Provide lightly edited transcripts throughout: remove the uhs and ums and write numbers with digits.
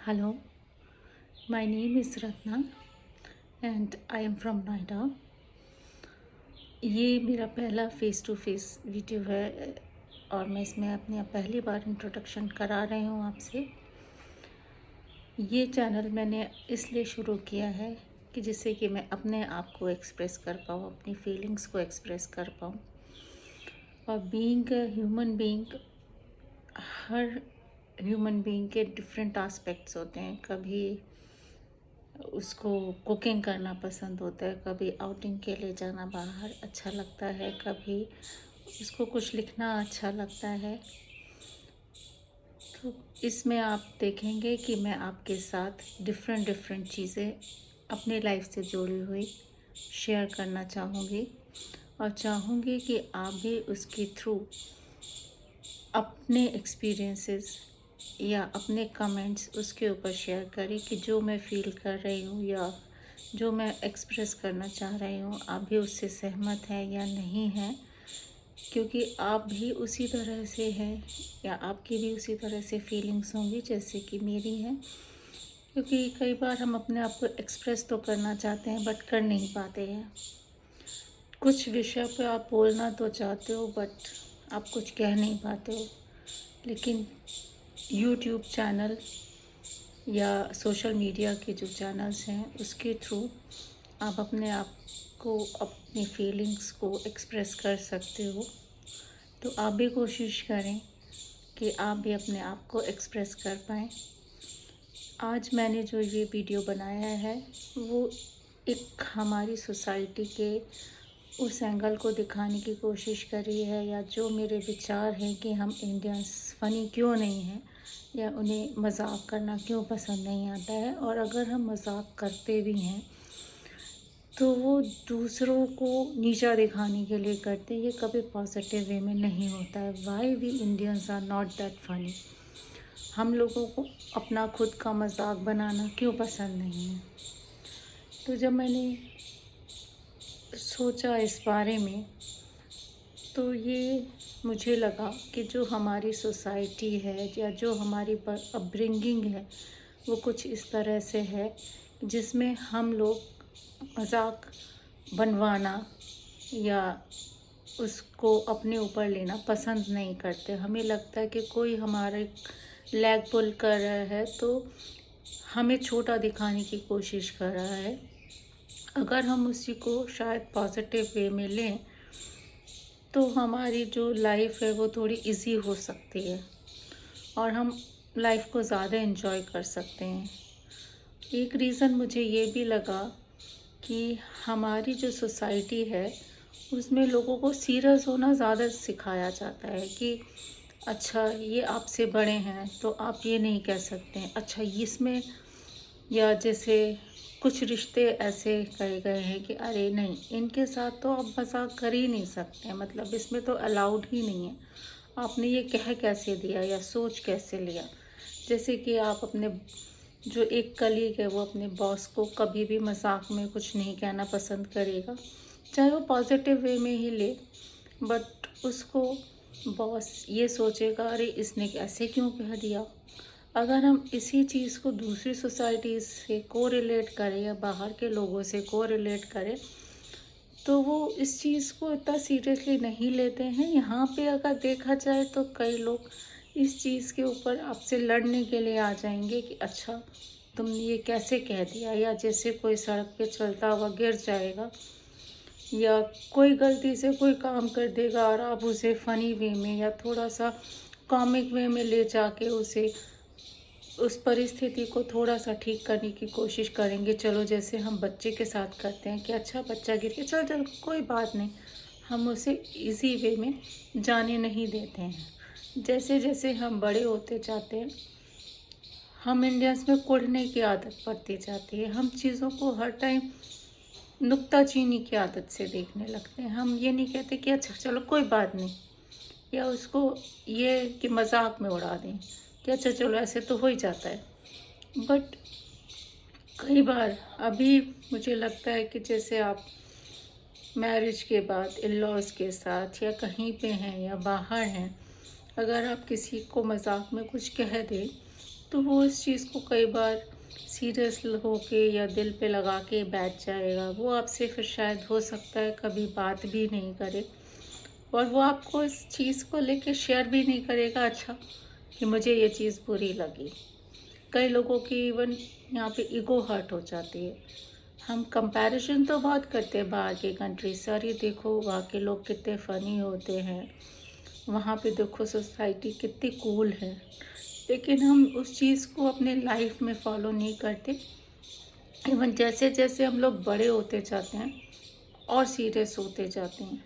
Hello, my name is Ratna and I am from Noida. ये मेरा पहला face to face video है और मैं इसमें अपनी पहली बार इंट्रोडक्शन करा रही हूँ आपसे। ये चैनल मैंने इसलिए शुरू किया है कि जिससे कि मैं अपने आप को एक्सप्रेस कर पाऊँ, अपनी फीलिंग्स को एक्सप्रेस कर पाऊँ। और being a human being, her human being के डिफरेंट एस्पेक्ट्स होते हैं। कभी उसको कुकिंग करना पसंद होता है, कभी आउटिंग के लिए जाना बाहर अच्छा लगता है, कभी उसको कुछ लिखना अच्छा लगता है। तो इसमें आप देखेंगे कि मैं आपके साथ डिफरेंट चीज़ें अपने लाइफ से जुड़ी हुई शेयर करना चाहूँगी और चाहूँगी कि आप भी उसके थ्रू अपने एक्सपीरियंसेस या अपने कमेंट्स उसके ऊपर शेयर करें कि जो मैं फ़ील कर रही हूँ या जो मैं एक्सप्रेस करना चाह रही हूँ आप भी उससे सहमत हैं या नहीं हैं, क्योंकि आप भी उसी तरह से हैं या आपकी भी उसी तरह से फीलिंग्स होंगी जैसे कि मेरी हैं। क्योंकि कई बार हम अपने आप को एक्सप्रेस तो करना चाहते हैं बट कर नहीं पाते हैं। कुछ विषय पे आप बोलना तो चाहते हो बट आप कुछ कह नहीं पाते हो। लेकिन यूट्यूब चैनल या सोशल मीडिया के जो चैनल्स हैं उसके थ्रू आप अपने आप को, अपनी फीलिंग्स को एक्सप्रेस कर सकते हो। तो आप भी कोशिश करें कि आप भी अपने आप को एक्सप्रेस कर पाएँ। आज मैंने जो ये वीडियो बनाया है वो एक हमारी सोसाइटी के उस एंगल को दिखाने की कोशिश करी है, या जो मेरे विचार हैं कि हम इंडियंस फ़नी क्यों नहीं हैं या उन्हें मजाक करना क्यों पसंद नहीं आता है, और अगर हम मजाक करते भी हैं तो वो दूसरों को नीचा दिखाने के लिए करते हैं। ये कभी पॉजिटिव वे में नहीं होता है। Why we Indians are not that funny. हम लोगों को अपना खुद का मजाक बनाना क्यों पसंद नहीं है। तो जब मैंने सोचा इस बारे में तो ये मुझे लगा कि जो हमारी सोसाइटी है या जो हमारी अपब्रिंगिंग है वो कुछ इस तरह से है जिसमें हम लोग मजाक बनवाना या उसको अपने ऊपर लेना पसंद नहीं करते। हमें लगता है कि कोई हमारे लेग पुल कर रहा है तो हमें छोटा दिखाने की कोशिश कर रहा है। अगर हम उसी को शायद पॉजिटिव वे में लें तो हमारी जो लाइफ है वो थोड़ी इजी हो सकती है और हम लाइफ को ज़्यादा एंजॉय कर सकते हैं। एक रीज़न मुझे ये भी लगा कि हमारी जो सोसाइटी है उसमें लोगों को सीरियस होना ज़्यादा सिखाया जाता है कि अच्छा ये आपसे बड़े हैं तो आप ये नहीं कह सकते हैं, अच्छा इसमें, या जैसे कुछ रिश्ते ऐसे कहे गए हैं कि अरे नहीं इनके साथ तो आप मजाक कर ही नहीं सकते, मतलब इसमें तो अलाउड ही नहीं है। आपने ये कह कैसे दिया या सोच कैसे लिया। जैसे कि आप अपने जो एक कलीग है वो अपने बॉस को कभी भी मजाक में कुछ नहीं कहना पसंद करेगा, चाहे वो पॉजिटिव वे में ही ले, बट उसको बॉस ये सोचेगा अरे इसने ऐसे क्यों कह दिया। अगर हम इसी चीज़ को दूसरी सोसाइटी से को रिलेट करें या बाहर के लोगों से को रिलेट करें तो वो इस चीज़ को इतना सीरियसली नहीं लेते हैं। यहाँ पे अगर देखा जाए तो कई लोग इस चीज़ के ऊपर आपसे लड़ने के लिए आ जाएंगे कि अच्छा तुमने ये कैसे कह दिया, या जैसे कोई सड़क पे चलता हुआ गिर जाएगा या कोई गलती से कोई काम कर देगा और आप उसे फ़नी वे में या थोड़ा सा कॉमिक वे में ले जाके उसे उस परिस्थिति को थोड़ा सा ठीक करने की कोशिश करेंगे। चलो जैसे हम बच्चे के साथ करते हैं कि अच्छा बच्चा गिर गया, चलो चलो कोई बात नहीं, हम उसे इजी वे में जाने नहीं देते हैं। जैसे जैसे हम बड़े होते जाते हैं हम इंडियंस में कुढ़ने की आदत पड़ती जाती है। हम चीज़ों को हर टाइम नुक्ताचीनी की आदत से देखने लगते हैं। हम ये नहीं कहते कि अच्छा चलो कोई बात नहीं, या उसको ये कि मजाक में उड़ा दें कि अच्छा चलो ऐसे तो हो ही जाता है। बट कई बार अभी मुझे लगता है कि जैसे आप मैरिज के बाद इन लॉज के साथ या कहीं पे हैं या बाहर हैं, अगर आप किसी को मजाक में कुछ कह दें तो वो इस चीज़ को कई बार सीरियस होके या दिल पे लगा के बैठ जाएगा। वो आपसे फिर शायद हो सकता है कभी बात भी नहीं करे, और वो आपको इस चीज़ को लेके शेयर भी नहीं करेगा, अच्छा कि मुझे ये चीज़ बुरी लगी। कई लोगों की इवन यहाँ पे ईगो हर्ट हो जाती है। हम कंपैरिजन तो बहुत करते हैं बाहर के कंट्री से, अरे देखो वहाँ के लोग कितने फ़नी होते हैं, वहाँ पे देखो सोसाइटी कितनी कूल है, लेकिन हम उस चीज़ को अपने लाइफ में फॉलो नहीं करते। इवन जैसे जैसे हम लोग बड़े होते जाते हैं और सीरियस होते जाते हैं,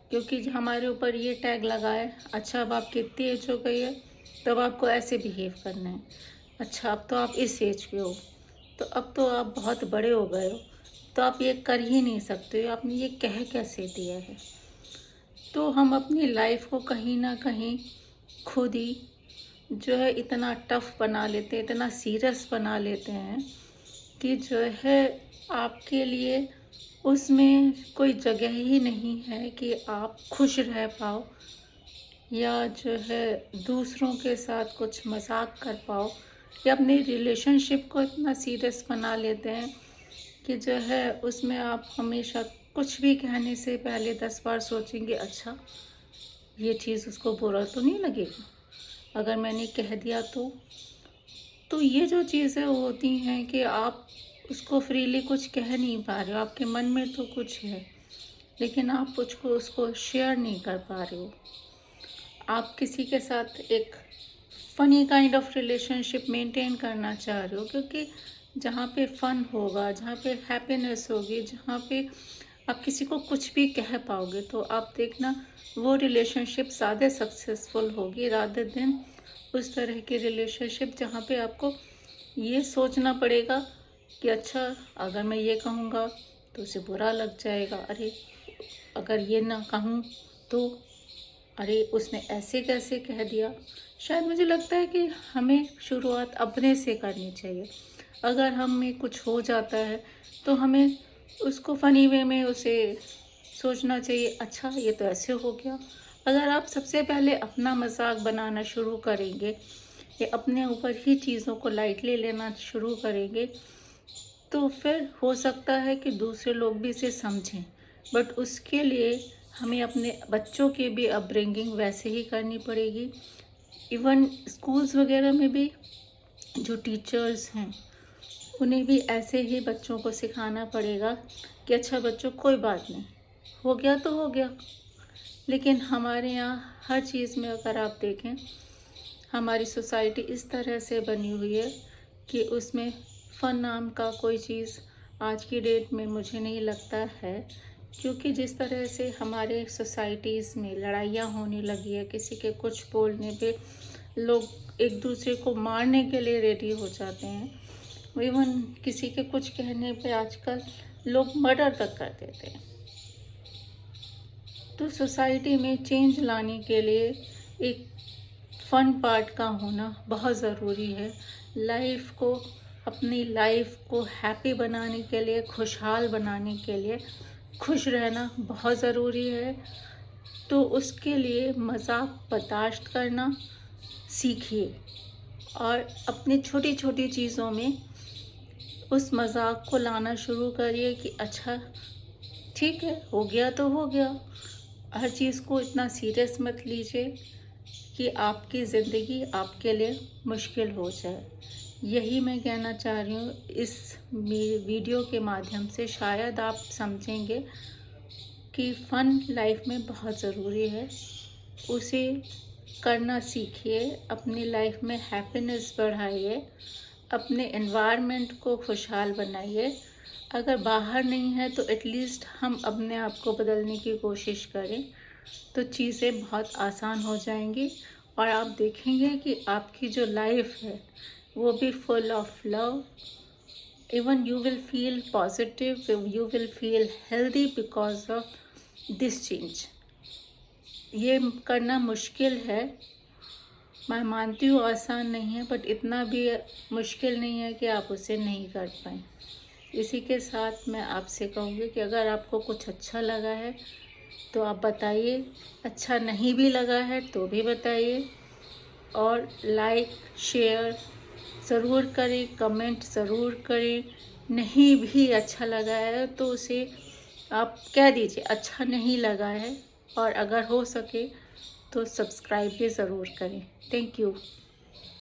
क्योंकि हमारे ऊपर ये टैग लगा है, अच्छा अब आपकी इतनी एज हो गई है तब आपको ऐसे बिहेव करना है, अच्छा अब तो आप इस एज के हो, तो अब तो आप बहुत बड़े हो गए हो, तो आप ये कर ही नहीं सकते हो, आपने ये कह कैसे दिया है। तो हम अपनी लाइफ को कहीं ना कहीं खुद ही जो है इतना टफ बना लेते हैं, इतना सीरियस बना लेते हैं कि जो है आपके लिए उसमें कोई जगह ही नहीं है कि आप खुश रह पाओ, या जो है दूसरों के साथ कुछ मजाक कर पाओ, या अपनी रिलेशनशिप को इतना सीरियस बना लेते हैं कि जो है उसमें आप हमेशा कुछ भी कहने से पहले 10 बार सोचेंगे, अच्छा ये चीज़ उसको बुरा तो नहीं लगेगा अगर मैंने कह दिया तो ये जो चीज़ें होती हैं कि आप उसको फ्रीली कुछ कह नहीं पा रहे हो, आपके मन में तो कुछ है लेकिन आप उसको शेयर नहीं कर पा रहे हो। आप किसी के साथ एक funny kind of relationship maintain करना चाह रहे हो, क्योंकि जहाँ पे फ़न होगा, जहाँ पे हैप्पीनेस होगी, जहाँ पे आप किसी को कुछ भी कह पाओगे, तो आप देखना वो रिलेशनशिप ज़्यादा सक्सेसफुल होगी रादर देन उस तरह की रिलेशनशिप जहाँ पे आपको ये सोचना पड़ेगा कि अच्छा अगर मैं ये कहूँगा तो उसे बुरा लग जाएगा, अरे अगर ये ना कहूँ तो अरे उसने ऐसे कैसे कह दिया। शायद मुझे लगता है कि हमें शुरुआत अपने से करनी चाहिए। अगर हमें कुछ हो जाता है तो हमें उसको फ़नी वे में उसे सोचना चाहिए, अच्छा ये तो ऐसे हो गया। अगर आप सबसे पहले अपना मजाक बनाना शुरू करेंगे या अपने ऊपर ही चीज़ों को लाइटली लेना शुरू करेंगे, तो फिर हो सकता है कि दूसरे लोग भी इसे समझें, बट उसके लिए हमें अपने बच्चों की भी अपब्रिंगिंग वैसे ही करनी पड़ेगी। इवन स्कूल्स वगैरह में भी जो टीचर्स हैं उन्हें भी ऐसे ही बच्चों को सिखाना पड़ेगा कि अच्छा बच्चों कोई बात नहीं, हो गया तो हो गया। लेकिन हमारे यहाँ हर चीज़ में अगर आप देखें, हमारी सोसाइटी इस तरह से बनी हुई है कि उसमें फ़न नाम का कोई चीज़ आज की डेट में मुझे नहीं लगता है, क्योंकि जिस तरह से हमारे सोसाइटीज़ में लड़ाइयाँ होने लगी है, किसी के कुछ बोलने पे लोग एक दूसरे को मारने के लिए रेडी हो जाते हैं, इवन किसी के कुछ कहने पे आजकल लोग मर्डर तक कर देते हैं। तो सोसाइटी में चेंज लाने के लिए एक फ़न पार्ट का होना बहुत ज़रूरी है। लाइफ को, अपनी लाइफ को हैप्पी बनाने के लिए, खुशहाल बनाने के लिए, खुश रहना बहुत ज़रूरी है। तो उसके लिए मजाक बर्दाश्त करना सीखिए और अपनी छोटी छोटी चीज़ों में उस मजाक को लाना शुरू करिए कि अच्छा ठीक है, हो गया तो हो गया। हर चीज़ को इतना सीरियस मत लीजिए कि आपकी ज़िंदगी आपके लिए मुश्किल हो जाए। यही मैं कहना चाह रही हूँ इस वीडियो के माध्यम से। शायद आप समझेंगे कि फ़न लाइफ में बहुत ज़रूरी है, उसे करना सीखिए, अपनी लाइफ में हैप्पीनेस बढ़ाइए, अपने एनवायरनमेंट को खुशहाल बनाइए। अगर बाहर नहीं है तो एटलीस्ट हम अपने आप को बदलने की कोशिश करें, तो चीज़ें बहुत आसान हो जाएंगी और आप देखेंगे कि आपकी जो लाइफ है वो भी full of love. Even you will feel positive, you will feel healthy because of this change. ये करना मुश्किल है, मैं मानती हूँ आसान नहीं है, बट इतना भी मुश्किल नहीं है कि आप उसे नहीं कर पाएँ। इसी के साथ मैं आपसे कहूँगी कि अगर आपको कुछ अच्छा लगा है तो आप बताइए, अच्छा नहीं भी लगा है तो भी बताइए, और लाइक, शेयर ज़रूर करें, कमेंट ज़रूर करें। नहीं भी अच्छा लगा है तो उसे आप कह दीजिए अच्छा नहीं लगा है, और अगर हो सके तो सब्सक्राइब भी ज़रूर करें। Thank you.